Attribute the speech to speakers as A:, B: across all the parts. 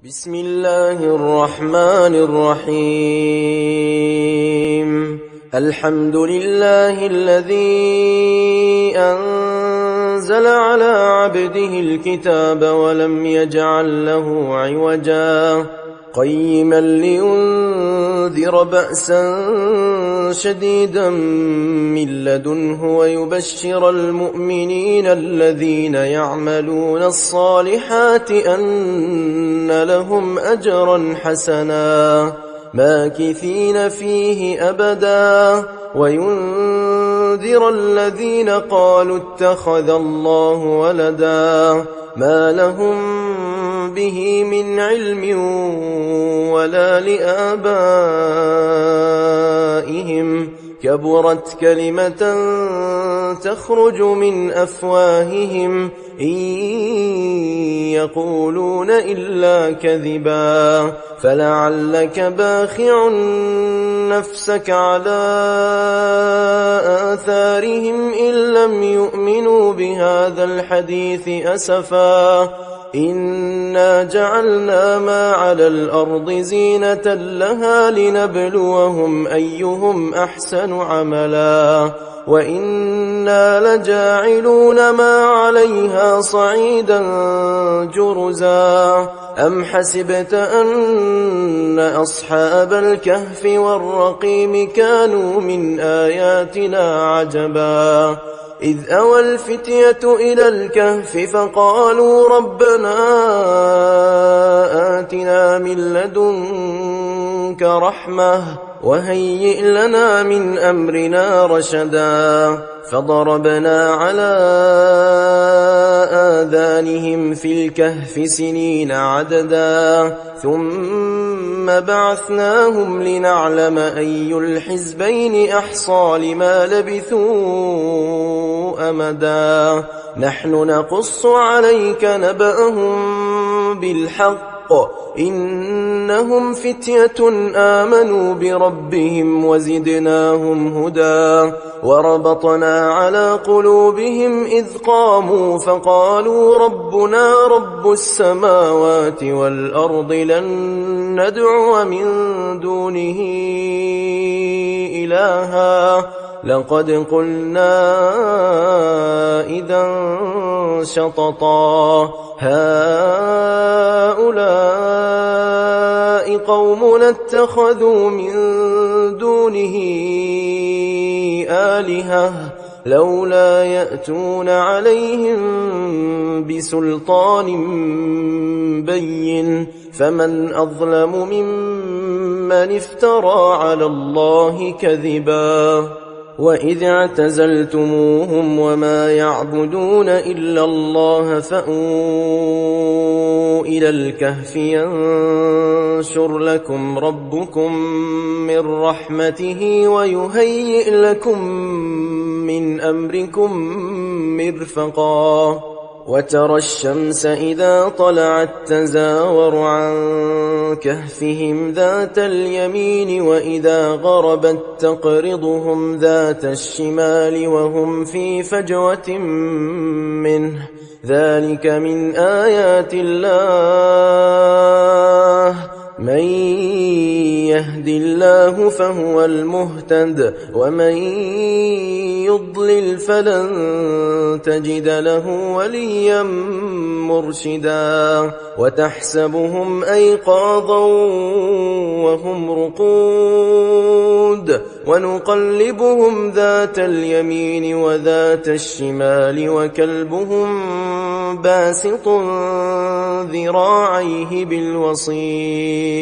A: بسم الله الرحمن الرحيم. الحمد لله الذي أنزل على عبده الكتاب ولم يجعل له عوجا قيما لينذر بأسا شديدا من لدنه ويبشر المؤمنين الذين يعملون الصالحات أن لهم أجرا حسنا ماكثين فيه أبدا وينذر الذين قالوا اتخذ الله ولدا ما لهم به من علم ولا لآبائهم كبرت كلمة تخرج من أفواههم إن يقولون إلا كذبا فلعلك باخع نفسك على آثارهم إن لم يؤمنوا بهذا الحديث أسفا إنا جعلنا ما على الأرض زينة لها لنبلوهم أيهم أحسن عملا وإنا لجاعلون ما عليها صعيدا جرزا أم حسبت أن أصحاب الكهف والرقيم كانوا من آياتنا عجبا إذ أوى الفتية إلى الكهف فقالوا ربنا آتنا من لدنك رحمة وهيئ لنا من أمرنا رشدا فضربنا على آذانهم في الكهف سنين عددا ثم بعثناهم لنعلم أي الحزبين أحصى لما لبثوا أمدا نحن نقص عليك نبأهم بالحق إنهم فتية آمنوا بربهم وزدناهم هدى وربطنا على قلوبهم إذ قاموا فقالوا ربنا رب السماوات والأرض لن ندعو من دونه إلها لقد قلنا إذا شططا هؤلاء قومنا اتخذوا من دونه آلهة لولا يأتون عليهم بسلطان بين فمن أظلم ممن افترى على الله كذبا وإذ اعتزلتموهم وما يعبدون إلا الله فأووا إلى الكهف ينشر لكم ربكم من رحمته ويهيئ لكم من أمركم مرفقا وترى الشمس إذا طلعت تزاور عن كهفهم ذات اليمين وإذا غربت تقرضهم ذات الشمال وهم في فجوة منه ذلك من آيات الله من يهد الله فهو المهتد ومن يضلل فلن تجد له وليا مرشدا وتحسبهم أيقاظا وهم رقود ونقلبهم ذات اليمين وذات الشمال وكلبهم باسط ذراعيه بالوصيد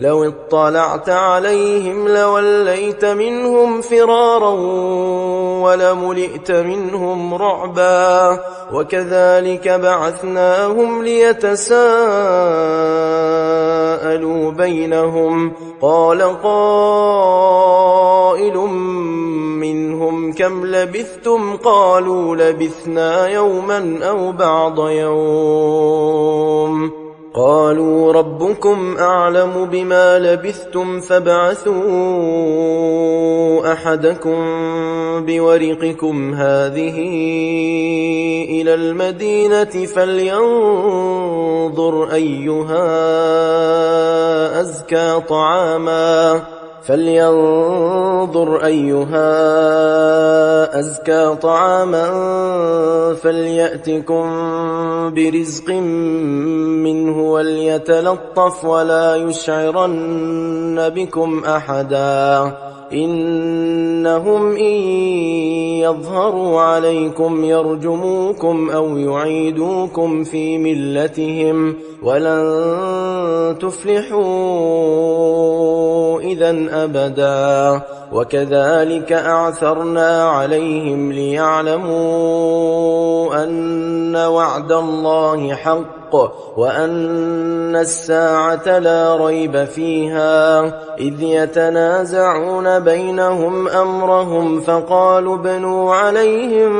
A: لو اطلعت عليهم لوليت منهم فرارا ولملئت منهم رعبا وكذلك بعثناهم ليتساءلوا بينهم قال قائل منهم كم لبثتم قالوا لبثنا يوما أو بعض يوم قالوا ربكم أعلم بما لبثتم فابعثوا أحدكم بورقكم هذه إلى المدينة فلينظر أيها أزكى طعاما فليأتكم برزق منه وليتلطف ولا يشعرن بكم أحدا إنهم إن يظهروا عليكم يرجموكم أو يعيدوكم في ملتهم ولن تفلحوا إذن أبدا وكذلك أعثرنا عليهم ليعلموا أن وعد الله حق وأن الساعة لا ريب فيها إذ يتنازعون بينهم أمرهم فقالوا ابنوا عليهم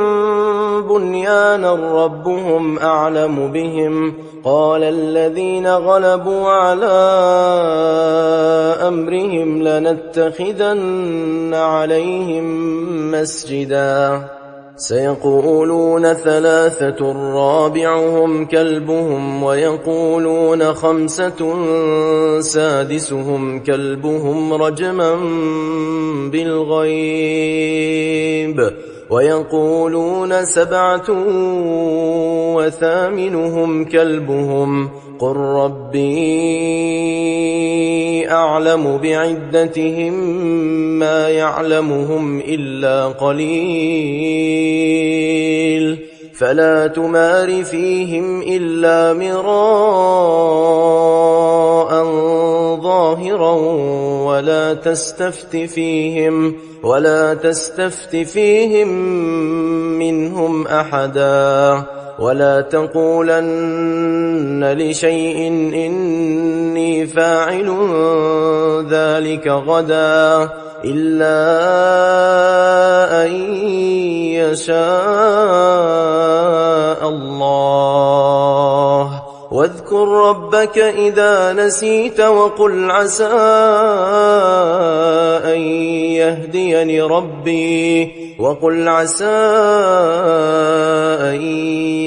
A: بنيانا ربهم أعلم بهم قال الذين غلبوا على أمرهم لنتخذن عليهم مسجدا سيقولون 3 رابعهم كلبهم ويقولون 5 سادسهم كلبهم رجما بالغيب ويقولون 7 وثامنهم كلبهم قل ربي أعلم بعدتهم ما يعلمهم إلا قليل فلا تمار فيهم إلا مراء ظاهرا ولا تستفت فيهم منهم أحدا ولا تقولن لشيء إني فاعل ذلك غدا إلا أن يشاء الله واذكر ربك إذا نسيت وقل عسى أن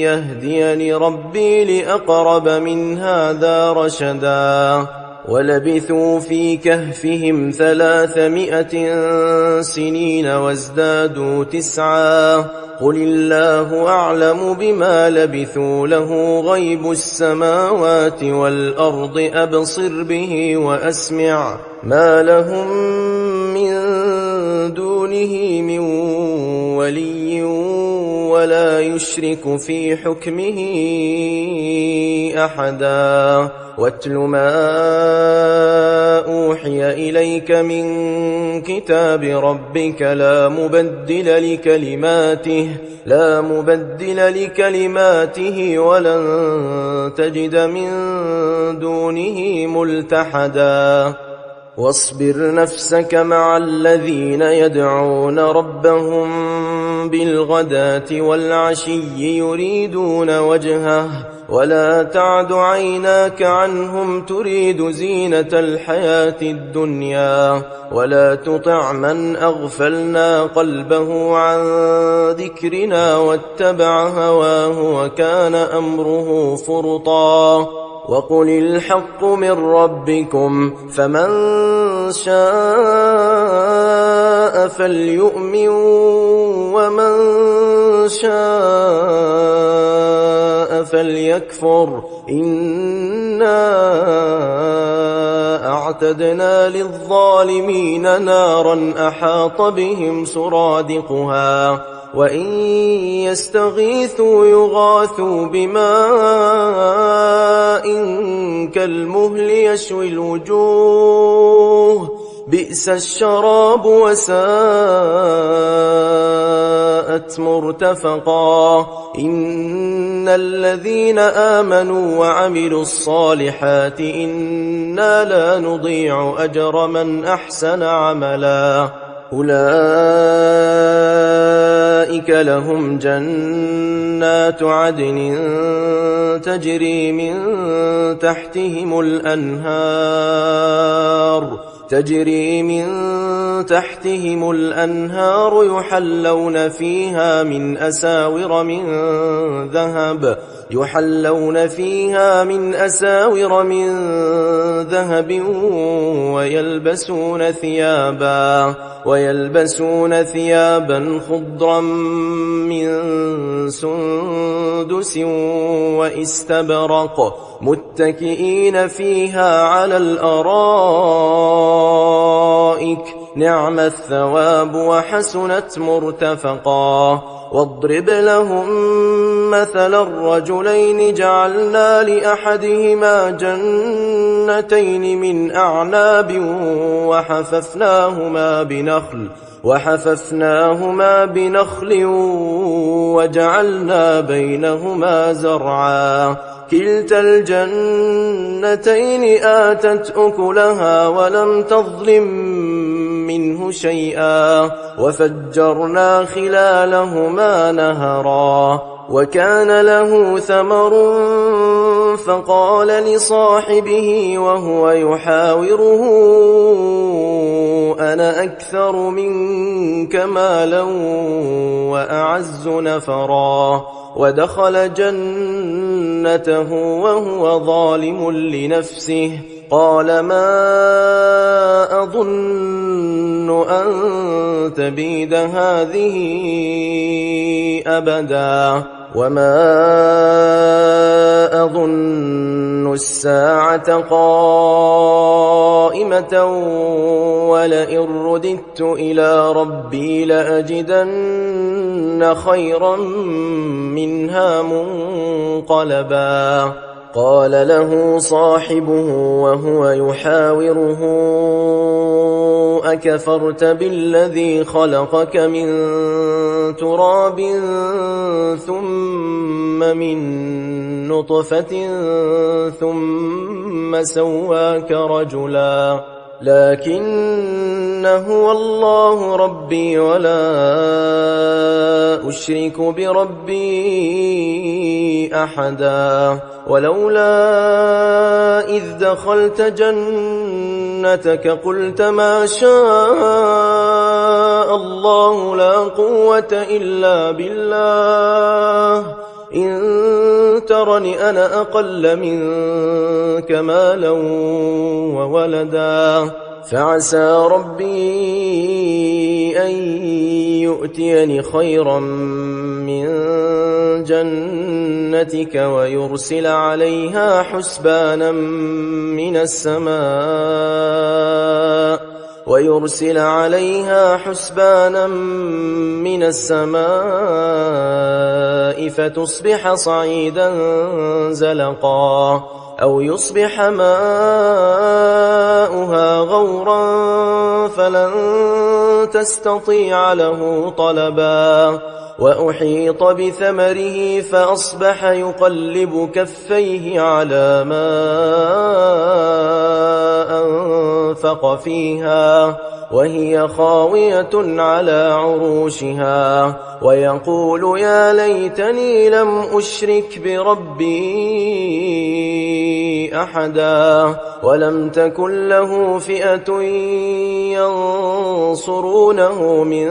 A: يهديني ربي لأقرب من هذا رشدا ولبثوا في كهفهم 300 سنين وازدادوا 9 قل الله أعلم بما لبثوا له غيب السماوات والأرض أبصر به وأسمع ما لهم من دونه من ولي ولا يشرك في حكمه أحدا واتل ما أوحي إليك من كتاب ربك لا مبدل لكلماته ولن تجد من دونه ملتحدا واصبر نفسك مع الذين يدعون ربهم بالغداة والعشي يريدون وجهه ولا تعد عيناك عنهم تريد زينة الحياة الدنيا ولا تطع من أغفلنا قلبه عن ذكرنا واتبع هواه وكان أمره فرطا وقل الحق من ربكم فمن شاء فليؤمن ومن شاء فليكفر إنا أعتدنا للظالمين نارا أحاط بهم سرادقها وإن يستغيثوا يغاثوا بماء كالمهل يشوي الوجوه بئس الشراب وساءت مرتفقا إن الذين آمنوا وعملوا الصالحات إنا لا نضيع أجر من أحسن عملا أولئك لهم جنات عدن تجري من تحتهم الأنهار يحلون فيها من أساور من ذهب ويلبسون ثيابا خضرا من سندس واستبرق متكئين فيها على الأرائك نعم الثواب وحسنت مرتفقا. واضرب لهم مثلا الرجلين جعلنا لأحدهما جنتين من أعناب وحففناهما بنخل وجعلنا بينهما زرعا كلتا الجنتين آتت أكلها ولم تظلم منه شيئا وفجرنا خلالهما نهرا. وكان له ثمر فقال لصاحبه وهو يحاوره أنا أكثر منك مالا وأعز نفرا. ودخل جنته وهو ظالم لنفسه قال ما أظن أن تبيد هذه أبدا وما أظن الساعة قائمة ولئن رددت إلى ربي لأجدن خيرا منها منقلبا. قال له صاحبه وهو يحاوره أكفرت بالذي خلقك من تراب ثم من نطفة ثم سواك رجلا لكن هو الله ربي ولا أشرك بربي أحدا. ولولا إذ دخلت جنتك قلت ما شاء الله لا قوة إلا بالله إن ترني أنا أقل منك مالا وولدا فعسى ربي أن يؤتيني خيرا من جنتك ويرسل عليها حسبانا من السماء فتصبح صعيدا زلقا أو يصبح ماؤها غورا فلن تستطيع له طلبا. وأحيط بثمره فأصبح يقلب كفيه على ما أنفق فيها وهي خاوية على عروشها ويقول يا ليتني لم أشرك بربي أحدا ولم تكن له فئة ينصرونه من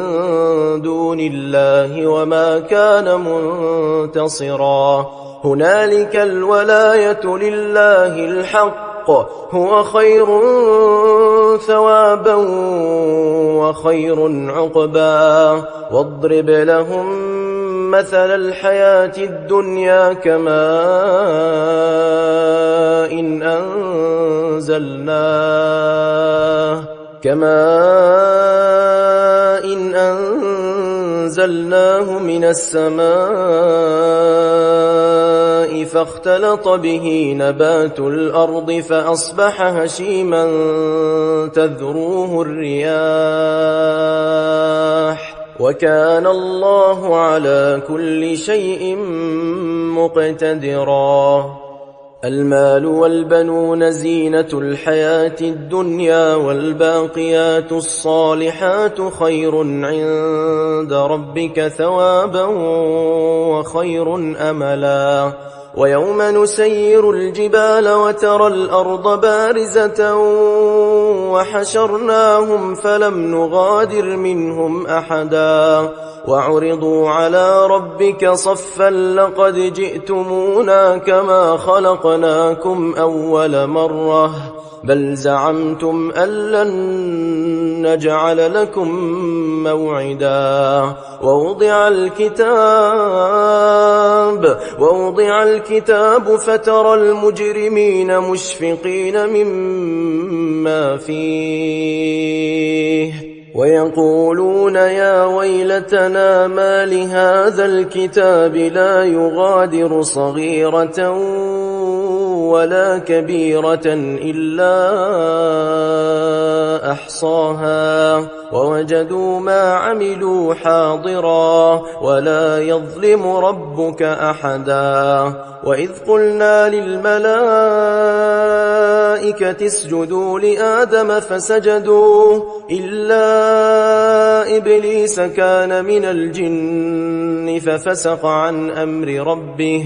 A: دون الله وما كان منتصرا. هنالك الولاية لله الحق هو خير ثوابا وخير عقبا. واضرب لهم مثل الحياة الدنيا كماء إن أنزلناه من السماء فاختلط به نبات الأرض فأصبح هشيما تذروه الرياح وكان الله على كل شيء مقتدرا. المال والبنون زينة الحياة الدنيا والباقيات الصالحات خير عند ربك ثوابا وخير أملا ويوم نسير الجبال وترى الأرض بارزة وحشرناهم فلم نغادر منهم أحدا وعرضوا على ربك صفا لقد جئتمونا كما خلقناكم أول مرة بل زعمتم أن لن نجعل لكم موعدا ووضع الكتاب فترى المجرمين مشفقين مما فيه ويقولون يا ويلتنا ما لهذا الكتاب لا يغادر صغيرة ولا كبيرة إلا أحصاها ووجدوا ما عملوا حاضرا ولا يظلم ربك أحدا وإذ قلنا للملائكة اسجدوا لآدم فسجدوا إلا إبليس كان من الجن ففسق عن أمر ربه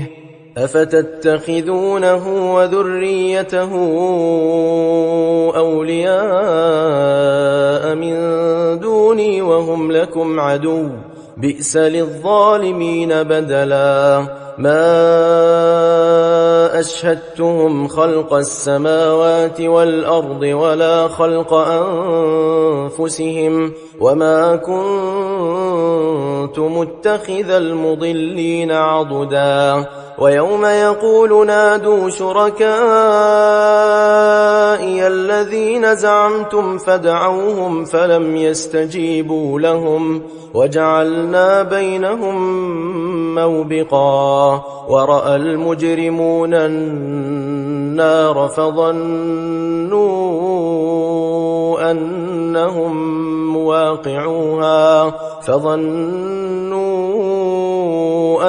A: أفتتخذونه وذريته أولياء من دوني وهم لكم عدو بئس للظالمين بدلا ما أشهدتهم خلق السماوات والأرض ولا خلق أنفسهم وما كنت متخذ المضلين عضدا ويوم يقول نادوا شركائي الذين زعمتم فدعوهم فلم يستجيبوا لهم وجعلنا بينهم موبقا ورأى المجرمون النار فظنوا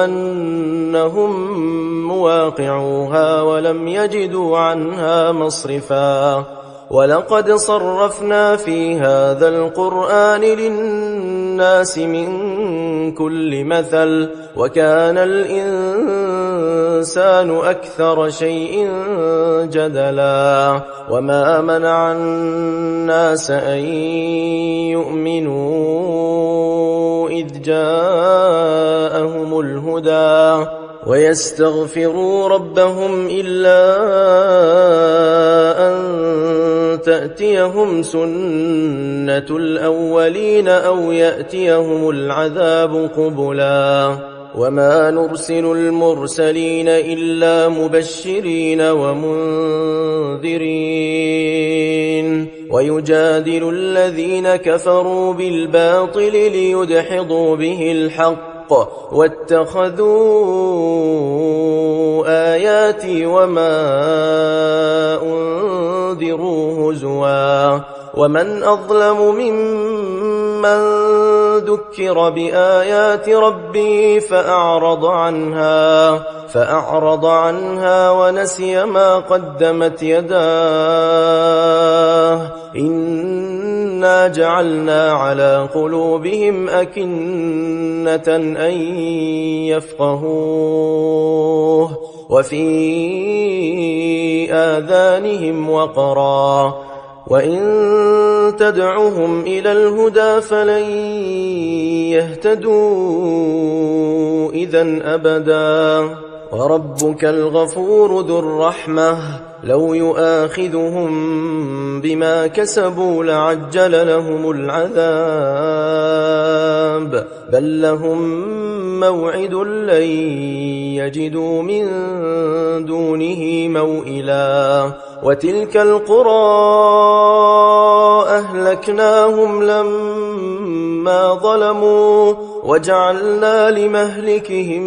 A: أنهم مواقعوها ولم يجدوا عنها مصرفا ولقد صرفنا في هذا القرآن للناس من كل مثل وكان الإنسان أكثر شيء جدلا وما منع الناس أن يؤمنوا إذ جاءهم الهدى ويستغفروا ربهم إلا أن تأتيهم سنة الأولين أو يأتيهم العذاب قبلا وما نرسل المرسلين إلا مبشرين ومنذرين ويجادل الذين كفروا بالباطل ليدحضوا به الحق واتخذوا آياتي وما أنذروا هزوا ومن أظلم ممن ذكر بآيات ربه فأعرض عنها ونسي ما قدمت يداه إنا جعلنا على قلوبهم أكنة أن يفقهوه وفي آذانهم وقرا وإن تدعهم إلى الهدى فلن يهتدوا إذن أبدا وربك الغفور ذو الرحمة لو يؤاخذهم بما كسبوا لعجل لهم العذاب بل لهم موعد لن يجدوا من دونه موئلا وتلك القرى أهلكناهم لما ظلموا وجعلنا لمهلكهم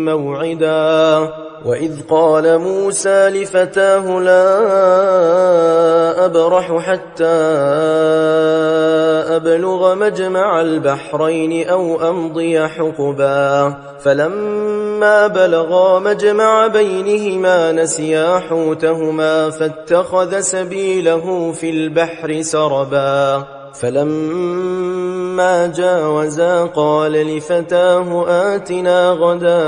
A: موعدا وإذ قال موسى لفتاه لا أبرح حتى أبلغ مجمع البحرين أو أمضي حقبا فلما فلما بلغا مجمع بينهما نسيا حوتهما فاتخذ سبيله في البحر سربا فلما جاوزا قال لفتاه آتنا غداءنا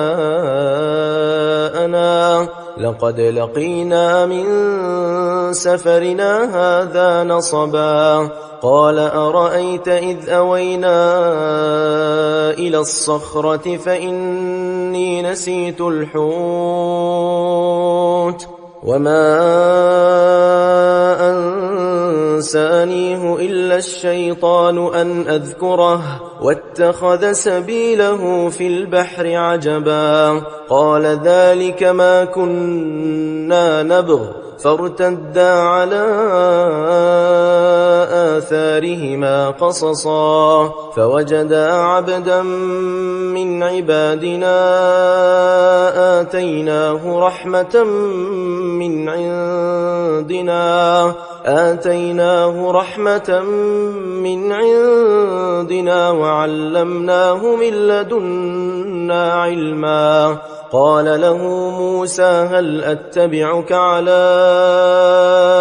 A: لقد لقينا من سفرنا هذا نصبا قال أرأيت إذ أوينا إلى الصخرة فإني نسيت الحوت وما أنسانيه إلا الشيطان أن أذكره واتخذ سبيله في البحر عجبا قال ذلك ما كنا نبغ فارتدا على آثارهما قصصا فوجدا عبدا من عبادنا آتيناه رحمة من عندنا وعلمناه من لدنا علما قال له موسى هل أتبعك على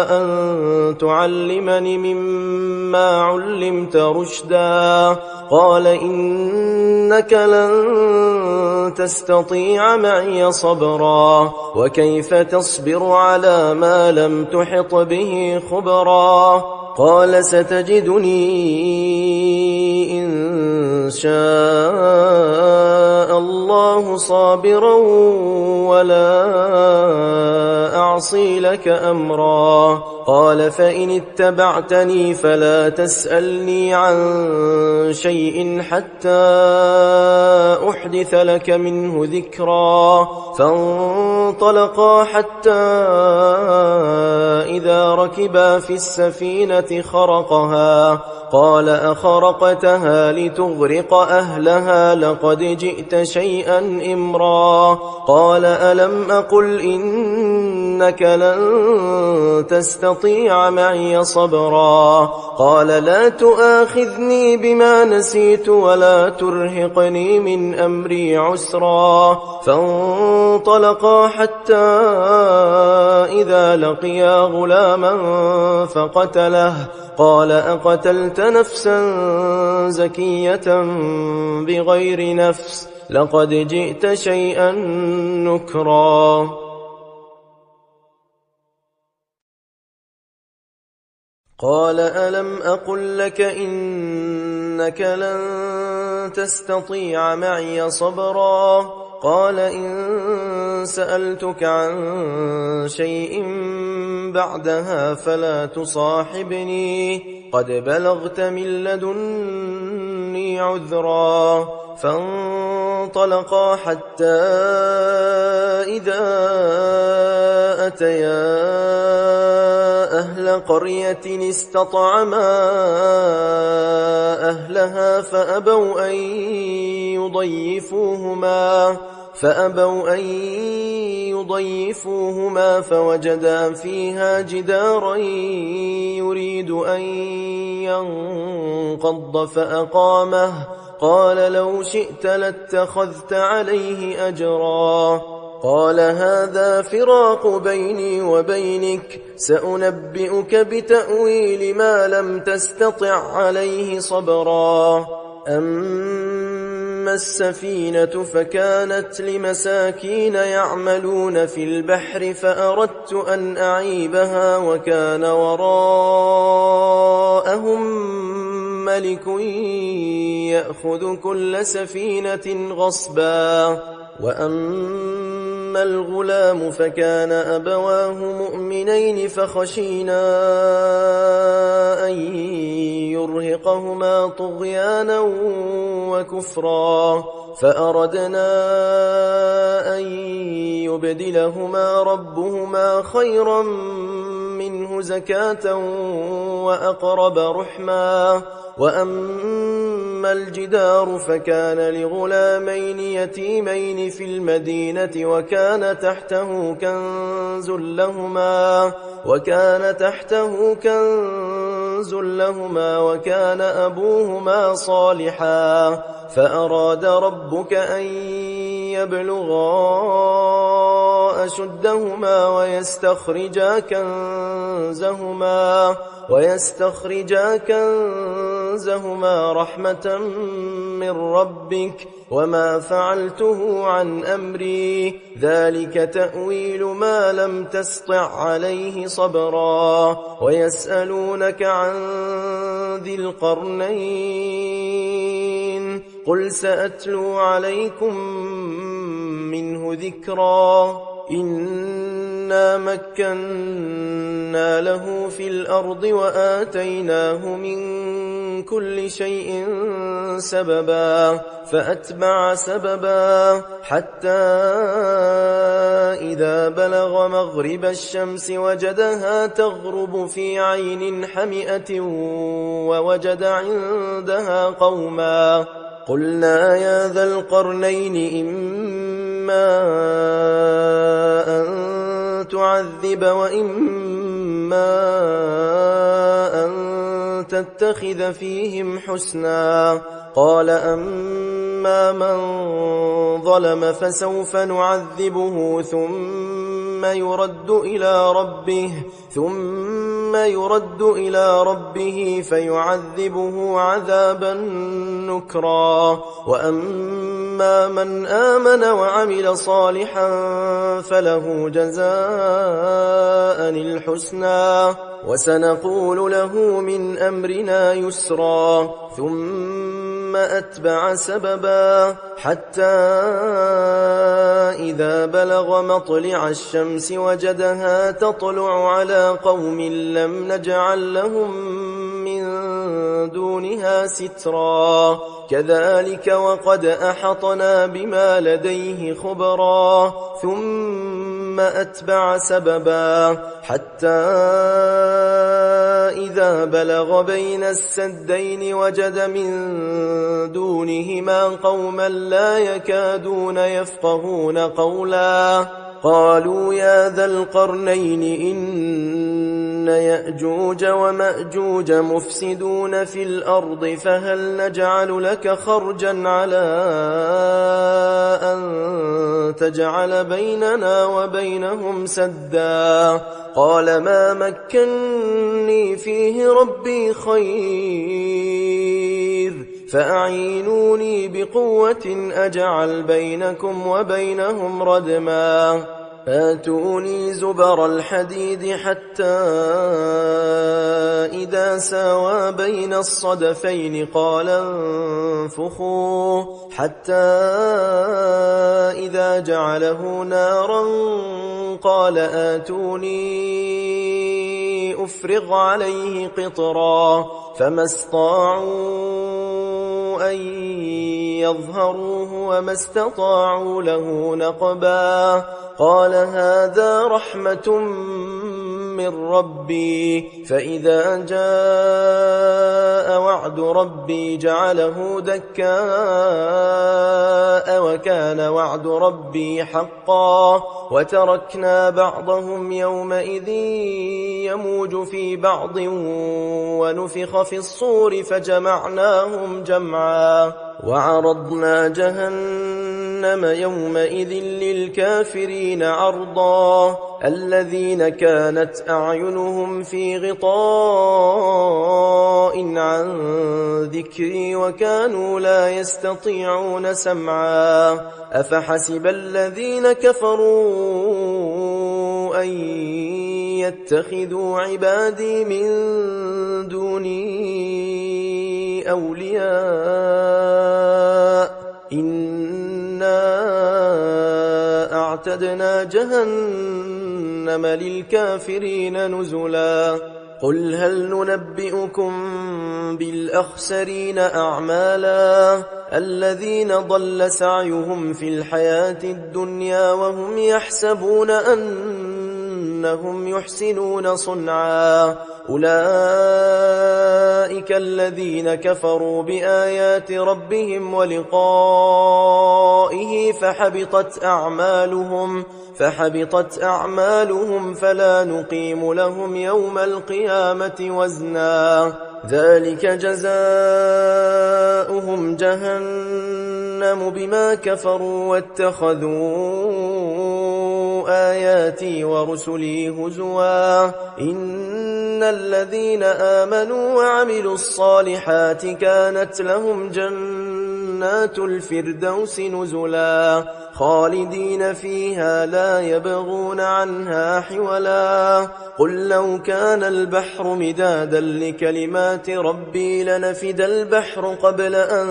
A: أن تعلمني مما علمت رشدا قال إنك لن تستطيع معي صبرا وكيف تصبر على ما لم تحط به خبرا قال ستجدني إن شاء الله صابرا ولا أعصي لك أمرا قال فإن اتبعتني فلا تسألني عن شيء حتى أحدث لك منه ذكرا فانطلقا حتى إذا ركبا في السفينة خرقها قال أخرقتها لتغرق أهلها لقد جئت شيئا إمرا قال ألم أقل إنك لن تستطيع معي صبرا قال لا تؤاخذني بما نسيت ولا ترهقني من أمري عسرا فانطلقا حتى إذا لقيا غلاما فقتله قال أقتلت نفسا زكية بغير نفس لقد جئت شيئا نكرا قال ألم أقل لك إنك لن تستطيع معي صبرا قال إن سألتك عن شيء بعدها فلا تصاحبني قد بلغت من لدني عذرا فانطلقا حتى إذا أتيا أهل قرية استطعما أهلها فأبوا أن يضيفوهما فوجدا فيها جدارا يريد أن ينقض فأقامه قال لو شئت لاتخذت عليه أجرا قال هذا فراق بيني وبينك سأنبئك بتأويل ما لم تستطع عليه صبرا أما السفينة فكانت لمساكين يعملون في البحر فأردت أن أعيبها وكان وراءهم ملك يأخذ كل سفينة غصبا وأما الغلام فكان أبواه مؤمنين فخشينا أن يرهقهما طغيانا وكفرا فأردنا أن يبدلهما ربهما خيرا منه زكاة وأقرب رحما وأما الجدار فكان لغلامين يتيمين في المدينة وكان تحته كنز لهما وكان أبوهما صالحا فأراد ربك أن ليبلغا أشدهما ويستخرجا كنزهما رحمة من ربك وما فعلته عن أمري ذلك تأويل ما لم تسطع عليه صبرا ويسألونك عن ذي القرنين قل سأتلو عليكم منه ذكرا إنا مكنا له في الأرض وآتيناه من كل شيء سببا فأتبع سببا حتى إذا بلغ مغرب الشمس وجدها تغرب في عين حمئة ووجد عندها قوما قلنا يا ذا القرنين إما أن تعذب وإما أن تتخذ فيهم حسنا قال أما من ظلم فسوف نعذبه ثم يرد إلى ربه فيعذبه عذابا نكرا وأما من آمن وعمل صالحا فله جزاء الحسنى وسنقول له من أمرنا يسرا ثم أتبع سببا حتى إذا بلغ مطلع الشمس وجدها تطلع على قوم لم نجعل لهم من دونها سترا كذلك وقد أحطنا بما لديه خبرا ثم أتبع سببا حتى إذا بلغ بين السدين وجد من دونهما قوما لا يكادون يفقهون قولا قالوا يا ذا القرنين إن يأجوج ومأجوج مفسدون في الأرض فهل نجعل لك خرجا على أن تجعل بيننا وبينهم سدا قال ما مكني فيه ربي خير فأعينوني بقوة أجعل بينكم وبينهم ردما آتوني زبر الحديد حتى إذا ساوى بين الصدفين قال انفخوا حتى إذا جعله نارا قال آتوني أفرغ عليه قطرا فما استطاعوا أن يظهروه وما استطاعوا له نقبا قال هذا رحمة من ربي فإذا جاء وعد ربي جعله دكاء وكان وعد ربي حقا وتركنا بعضهم يومئذ يموج في بعض ونفخ في الصور فجمعناهم جمعا وعرضنا جهنم يومئذ للكافرين عرضا الذين كانت أعينهم في غطاء عن ذكري وكانوا لا يستطيعون سمعا أفحسب الذين كفروا أن يتخذوا عبادي من دوني أولياء إنا أعتدنا جهنم للكافرين نزلا قل هل ننبئكم بالأخسرين أعمالا الذين ضل سعيهم في الحياة الدنيا وهم يحسبون أنهم يحسنون صنعا أولئك الذين كفروا بآيات ربهم ولقائه فحبطت أعمالهم فلا نقيم لهم يوم القيامة وزنا ذلك جزاؤهم جهنم جهنم بما كفروا واتخذوا آياتي ورسلي هزوا إن الذين آمنوا وعملوا الصالحات كانت لهم جنات الفردوس نزلا خالدين فيها لا يبغون عنها حولا قل لو كان البحر مدادا لكلمات ربي لنفد البحر قبل أن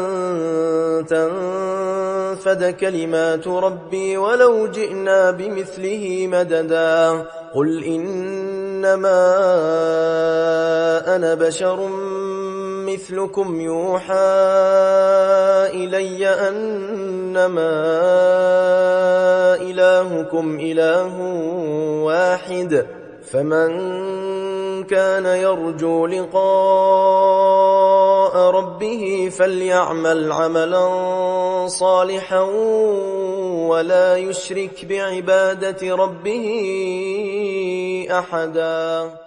A: تنفد كلمات ربي ولو جئنا بمثله مددا قل إنما أنا بشر مثلكم يوحى إلي أنما إلهكم إله واحد فمن كان يرجو لقاء ربه فليعمل عملا صالحا ولا يشرك بعبادة ربه أحدا.